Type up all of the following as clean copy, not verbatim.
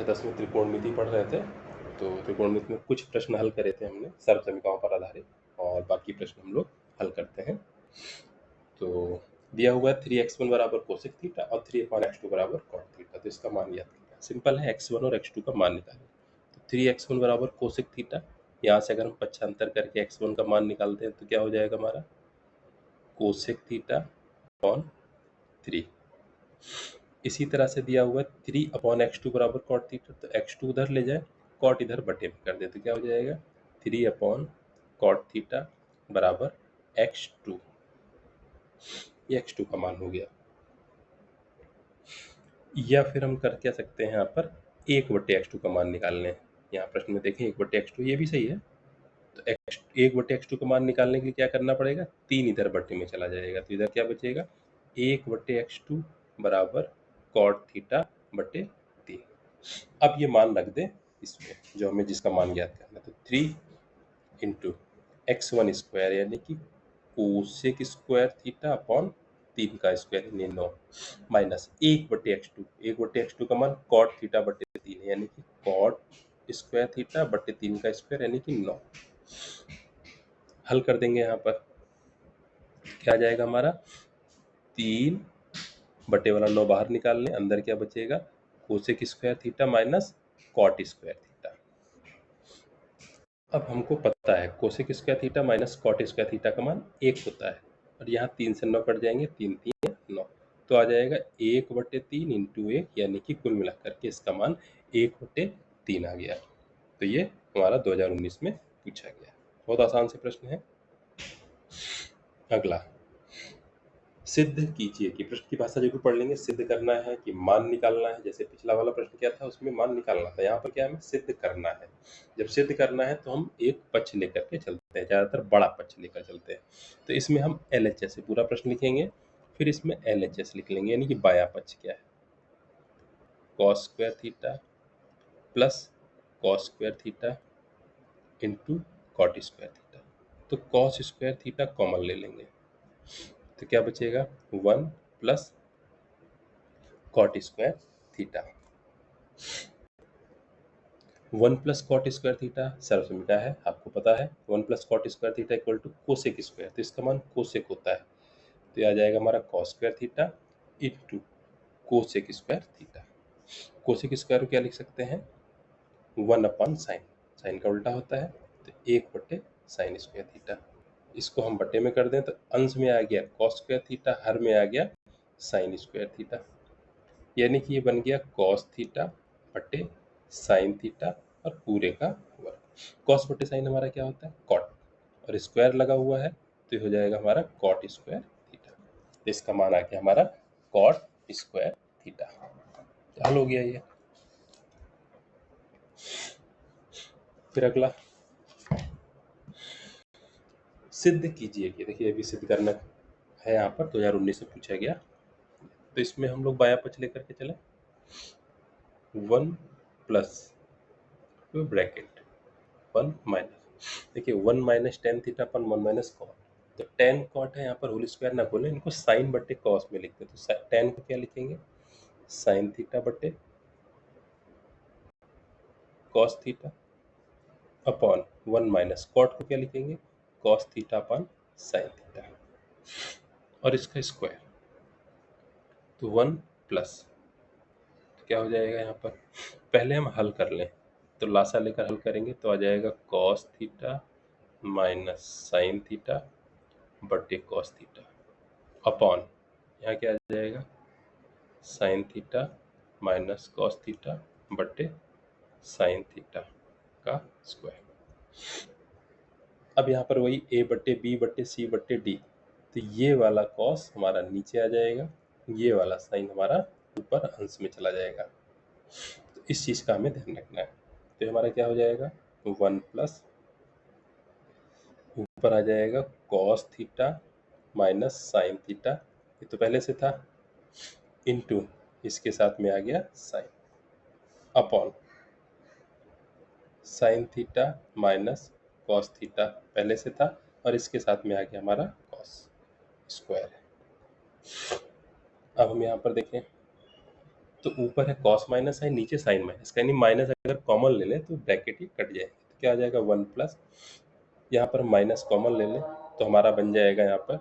कक्षा 10 में त्रिकोणमिति पढ़ रहे थे, तो त्रिकोणमिति में कुछ प्रश्न हल करे थे हमने सर्वसमीकरणों पर आधारित, और बाकी प्रश्न हम लोग हल करते हैं। तो दिया हुआ है 3x1 बराबर कोसेक थीटा और 3/x2 बराबर कॉट थीटा। तो इसका मान याद करना है, सिंपल है, x1 और x2 का मान निकालें। तो 3x1 बराबर कोसेक थीटा, यहाँ से अगर हम पक्षांतर करके x1 का मान निकालते हैं तो क्या हो जाएगा हमारा, कोसेक थीटा अपॉन 3। इसी तरह से दिया हुआ है 3/x2 बराबर कॉट थीटा, तो x2 उधर ले जाए, कॉट इधर बटे में कर दे, तो क्या हो जाएगा 3/कॉट थीटा बराबर x2। ये x2 का मान हो गया। या फिर हम कर क्या सकते हैं, यहाँ पर 1/x2 का मान निकालने हैं। यहाँ प्रश्न में देखें 1/x2, ये भी सही है। तो 1/x2 का मान निकालने के लिए क्या करना पड़ेगा, 3 इधर बटे में चला जाएगा, तो इधर क्या बचेगा 1/x2 बराबर कॉट थीटा बटे 3। अब ये मान रख दें इसमें, जो हमें जिसका मान ज्ञात करना है, तो 3 इंटू x1 स्क्वायर यानी कि कोसेक स्क्वायर थीटा अपॉन 3 का स्क्वायर यानी 9 माइनस 1/x2। 1/x2 का मान कॉट थीटा बटे 3 है, यानी कि कॉट स्क्वायर थीटा बटे 3 का स्क्वायर यानी कि 9। हल कर देंगे, यहाँ पर क्या आ जाएगा हमारा, 3 बटे वाला 9 बाहर निकाल लें, अंदर क्या बचेगा, cosec square theta minus cot square theta. अब हमको पता है cosec square theta minus cot square theta का मान 1 होता है, और यहाँ 3 से 9 कट जाएंगे, 3 3 9, तो आ जाएगा 1/3 इंटू 1, यानी कि कुल मिलाकर के इसका मान 1/3 आ गया। तो ये हमारा 2019 में पूछा गया। बहुत आसान से प्रश्न है। अगला, सिद्ध कीजिए कि, प्रश्न की भाषा जरूर पढ़ लेंगे। सिद्ध करना है कि मान निकालना है, जैसे पिछला वाला प्रश्न क्या था उसमें मान निकालना था, यहाँ पर क्या हमें सिद्ध करना है। जब सिद्ध करना है तो हम एक पक्ष लेकर के चलते हैं, ज्यादातर बड़ा पक्ष लेकर चलते हैं। तो इसमें हम LHS से पूरा प्रश्न लिखेंगे, फिर इसमें LHS लिख लेंगे, यानी कि बाया पक्ष क्या है, cos square theta plus cos square theta into cot square theta. तो कॉस स्क्वायर थीटा कॉमन ले लेंगे, तो क्या बचेगा 1 plus cot square theta. 1 plus cot square theta सर्वसमीकरण है, आपको पता है 1 plus cot square theta equal to cosec square, तो इसका मान कोसेक होता है, तो ये आ जाएगा हमारा cos square theta into cosec square theta. Cosec square को क्या लिख सकते हैं, 1/साइन, साइन का उल्टा होता है, तो 1/साइन स्क्वायर थीटा। इसको हम बटे में कर दें तो अंश में आ गया कॉस स्क्वायर थीटा, हर में आ गया साइन स्क्वायर थीटा, यानी कि ये बन गया कॉस थीटा बटे साइन थीटा और पूरे का वर्ग। कॉस बटे साइन हमारा क्या होता है, कॉट, और स्क्वायर लगा हुआ है तो ये हो जाएगा हमारा कॉट स्क्वायर थीटा। तो इसका मान आ गया हमारा कॉट स्क्वायर थीटा। हल हो गया ये। फिर अगला, सिद्ध कीजिए कि, देखिए अभी सिद्ध करना है, यहाँ पर 2019 में पूछा गया, तो इसमें हम लोग बाया पक्ष लेकर के चले, 1 प्लस ब्रैकेट 1 माइनस, देखिए 1 माइनस टेन थीटा अपन 1 माइनस कॉट, तो टेन कॉट है, यहाँ पर होल स्क्वायर ना खोलें, इनको साइन बटे कॉस में लिखते हैं, तो टेन को क्या लिखेंगे, साइन थीटा बटे cos theta upon 1 minus cot को क्या लिखेंगे, cos theta upon sine theta, और इसका स्क्वायर, तो 1 प्लस, तो क्या हो जाएगा यहाँ पर, पहले हम हल कर लें, तो लासा लेकर हल करेंगे तो आ जाएगा cos theta minus sine theta बटे कॉस थीटा अपॉन, यहाँ क्या आ जाएगा, sign theta minus cos theta बटे साइन थीटा का स्क्वायर। अब यहाँ पर वही a बटे b बटे c बटे d, तो ये वाला कॉस हमारा नीचे आ जाएगा, ये वाला साइन हमारा ऊपर अंश में चला जाएगा, तो इस चीज़ का हमें ध्यान रखना है। तो हमारा क्या हो जाएगा, 1 प्लस ऊपर आ जाएगा cos theta minus sine theta, ये तो पहले से था, इनटू इसके साथ में आ गया sine upon sine theta minus cos theta पहले से था, और इसके साथ में आ गया हमारा कॉस स्क्वायर है। अब हम यहाँ पर देखें तो ऊपर है कॉस माइनस साइन, नीचे साइन माइनस, यानी माइनस अगर कॉमन ले लें तो ब्रैकेट ही कट जाएगी। तो क्या आ जाएगा 1 प्लस, यहाँ पर माइनस कॉमन ले लें तो हमारा बन जाएगा यहाँ पर,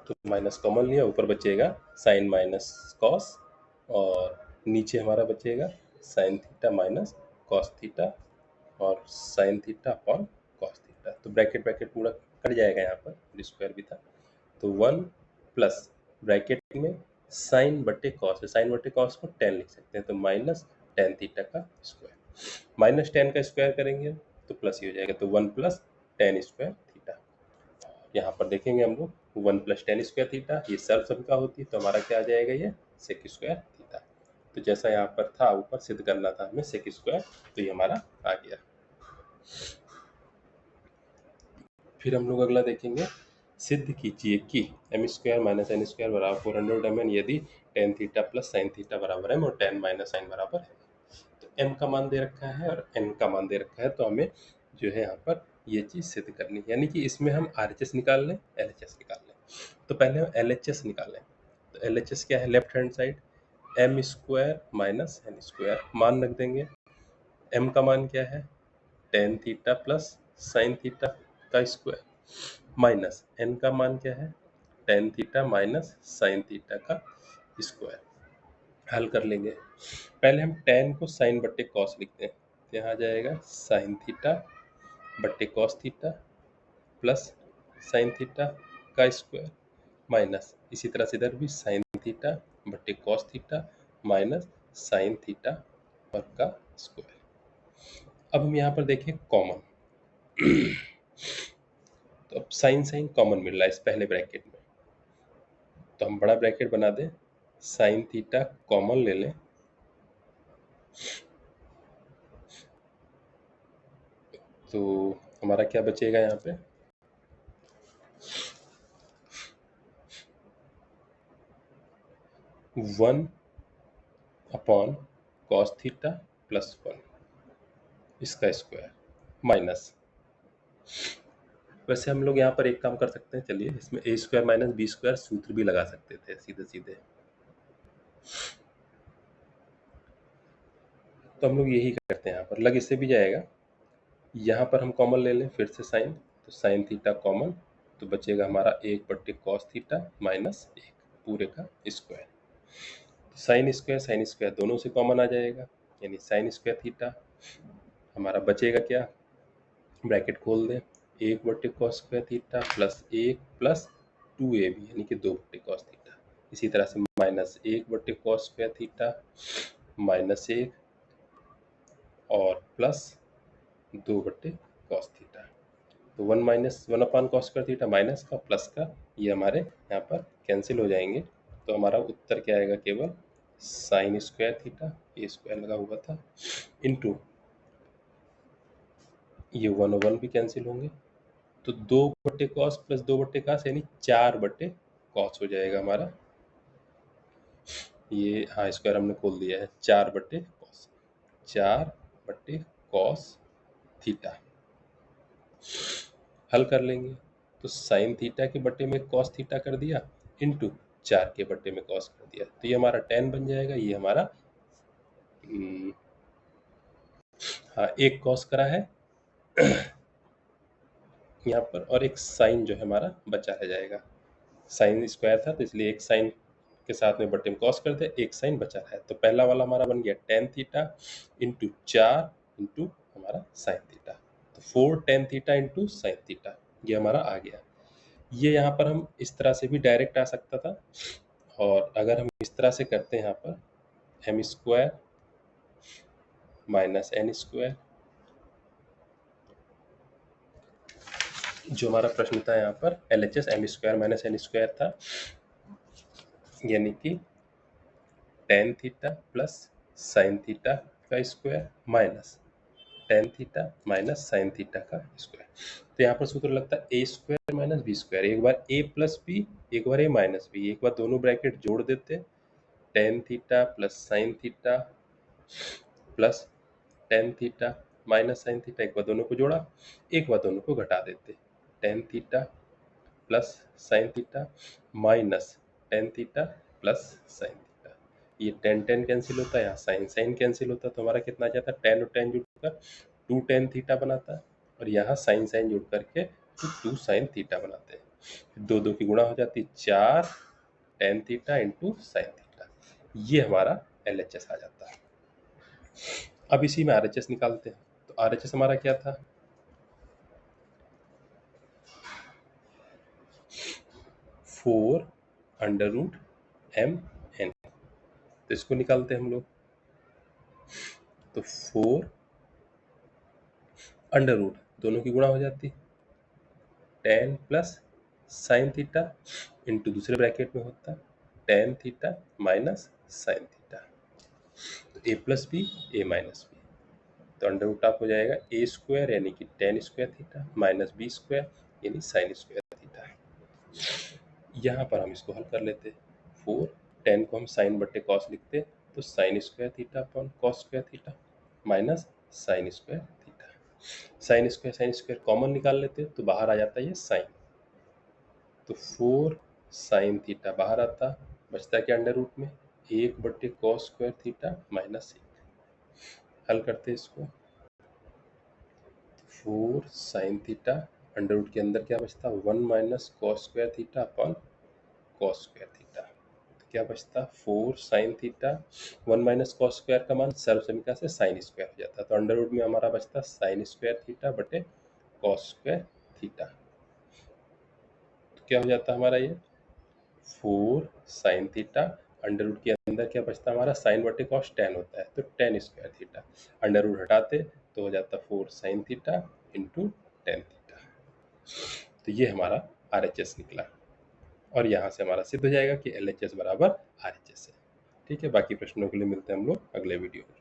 तो माइनस कॉमन लिया, ऊपर बचेगा साइन माइनस कॉस, और नीचे हमारा बचेगा sine theta minus cos theta, और sine theta upon cos theta. तो ब्रैकेट ब्रैकेट पूरा कट जाएगा, यहाँ पर स्क्वायर भी था। तो 1 प्लस ब्रैकेट में साइन बटे कॉस है, साइन बटे कॉस को टेन लिख सकते हैं, तो माइनस टेन थीटा का स्क्वायर, माइनस टेन का स्क्वायर करेंगे तो प्लस ही हो जाएगा, तो 1 प्लस टेन स्क्वायर थीटा। यहाँ पर देखेंगे हम लोग 1 प्लस टेन स्क्वायर थीटा, ये सर्व सम का होती है, तो हमारा क्या आ जाएगा, ये सेक स्क्वायर थीटा। तो जैसा यहाँ पर था ऊपर सिद्ध करना था हमें सेक स्क्वायर, तो ये हमारा आ गया। फिर हम लोग अगला देखेंगे, सिद्ध कीजिए कि M square minus N square बराबर 400 यदि tan theta plus sine theta बराबर है और टेन माइनस साइन बराबर है। तो एम का मान दे रखा है और एन का मान दे रखा है, तो हमें जो है यहाँ पर ये चीज़ सिद्ध करनी है, यानी कि इसमें हम RHS निकाल लें, LHS निकाल लें। तो पहले हम LHS निकालें, तो LHS क्या है, left hand side M square minus N square, मान रख देंगे। एम का मान क्या है, tan theta plus sine theta का स्क्वायर, माइनस एन का मान क्या है, tan theta minus sine theta का स्क्वायर। हल कर लेंगे, पहले हम टेन को साइन बट्टे कॉस लिखते हैं, तो यहाँ आ जाएगा साइन थीटा बट्टे cos theta plus sine theta का स्क्वायर, माइनस इसी तरह से इधर भी साइन थीटा बट्टे cos theta minus sine theta और का स्क्वायर। अब हम यहाँ पर देखें कॉमन, तो अब साइन साइन कॉमन मिल रहा है इस पहले ब्रैकेट में, तो हम बड़ा ब्रैकेट बना दें, साइन थीटा कॉमन ले लें, तो हमारा क्या बचेगा यहाँ पे, one upon cos theta plus 1 इसका स्क्वायर, माइनस, वैसे हम लोग यहाँ पर एक काम कर सकते हैं, चलिए इसमें ए स्क्वायर माइनस बी स्क्वायर सूत्र भी लगा सकते थे सीधे सीधे, तो हम लोग यही करते हैं, यहाँ पर लग इससे भी जाएगा, यहाँ पर हम कॉमन ले लें फिर से साइन, तो साइन थीटा कॉमन, तो बचेगा हमारा एक बट्टे कॉस थीटा माइनस एक पूरे का स्क्वायर, साइन स्क्वायर दोनों से कॉमन आ जाएगा, यानी साइन स्क्वायर थीटा हमारा बचेगा क्या, ब्रैकेट खोल दें, एक बट्टे कॉस स्क्वायर थीटा प्लस एक प्लस 2ab यानी कि दो बट्टे कॉस थीटा, इसी तरह से माइनस एक बट्टे कॉस स्क्वायर थीटा माइनस एक और प्लस दो बट्टे कॉस थीटा, तो one minus one upon cos square theta minus का प्लस का, ये हमारे यहाँ पर कैंसिल हो जाएंगे, तो हमारा उत्तर क्या आएगा, केवल साइन स्क्वायर थीटा, ये स्क्वायर लगा हुआ था, इनटू ये वन और वन भी कैंसिल होंगे, तो दो बट्टे कॉस प्लस दो बट्टे कॉस यानी चार बट्टे कॉस हो जाएगा हमारा, ये हाँ स्क्वायर हमने खोल दिया है, चार बट्टे कॉस, चार बट्टे कॉस थीटा। हल कर लेंगे, तो साइन थीटा के बट्टे में कॉस थीटा कर दिया इनटू चार के बट्टे में कॉस कर दिया, तो ये हमारा टेन बन जाएगा, ये हमारा हाँ एक कॉस करा है यहाँ पर, और एक साइन जो है हमारा बचा रह जाएगा, साइन स्क्वायर था तो इसलिए एक साइन के साथ में बट्टे में कॉस कर दे, एक साइन बचा है, तो पहला वाला हमारा बन गया टेन थीटा इंटू चार इंटू हमारा साइन थीटा, तो four tan theta into sine theta, ये हमारा आ गया। ये यहाँ पर हम इस तरह से भी डायरेक्ट आ सकता था, और अगर हम इस तरह से करते हैं यहाँ पर M square minus N square, जो हमारा प्रश्न था यहाँ पर LHS M square minus N square था, यानी कि tan theta plus sine theta का square minus tan theta minus sine theta का स्क्वायर, तो यहाँ पर सूत्र लगता है A square minus B square, एक बार ए प्लस बी एक बार ए माइनस बी, एक बार दोनों ब्रैकेट जोड़ देते, ten theta plus sine theta plus ten theta minus sine theta, एक बार दोनों को जोड़ा, एक बार दोनों को घटा देते, ten theta plus sine theta minus tan theta plus sine theta, ये टेन टेन कैंसिल होता है, यहाँ साइन साइन कैंसिल होता है, तो हमारा कितना आ जाता है, टेन और टेन जुड़कर 2 टेन थीटा बनाता है, और यहाँ साइन साइन जुड़ करके तो 2 साइन थीटा बनाते हैं। दो दो की गुणा हो जाती है, 4 tan theta into sine theta, ये हमारा LHS आ जाता है। अब इसी में RHS निकालते हैं। तो RHS हमारा क्या था, 4 अंडर रूट MN, तो इसको निकालते हैं हम लोग। तो 4 अंडर रूट, दोनों की गुणा हो जाती, 10 प्लस साइन थीटा इंटू दूसरे ब्रैकेट में होता tan theta minus sine theta, तो a plus B A minus B, तो अंडर रूट ऑफ हो जाएगा a स्क्वायर यानी कि tan square theta minus B square यानी साइन स्क्वायर थीटा। यहाँ पर हम इसको हल कर लेते, 4 10 को हम साइन बटे कॉस लिखते, तो sign square theta upon cos square theta minus sign square theta, sine square common निकाल लेते तो बाहर आ जाता है ये साइन, तो 4 साइन थीटा बाहर आता, बचता क्या अंडर रूट में 1 बटे कॉस स्क्वायर थीटा माइनस 1। हल करते इसको, 4 साइन थीटा अंडर रूट के अंदर क्या बचता 1 minus cos square theta upon cos square theta, तो क्या बचता 4 sine theta, 1 minus cos square का मान सर्व समीकरण से साइन स्क्वायर हो जाता, तो अंडर रूट में हमारा बचता साइन स्क्वायर थीटा बटे कॉस स्क्वायर थीटा, तो क्या हो जाता हमारा ये 4 साइन थीटा अंडर रूट के अंदर क्या बचता हमारा साइन बटे कॉस टेन होता है, तो tan square theta, under root हटाते तो हो जाता 4 sine theta into tan theta, तो ये हमारा RHS निकला, और यहाँ से हमारा सिद्ध हो जाएगा कि LHS बराबर RHS है। ठीक है, बाकी प्रश्नों के लिए मिलते हैं हम लोग अगले वीडियो में।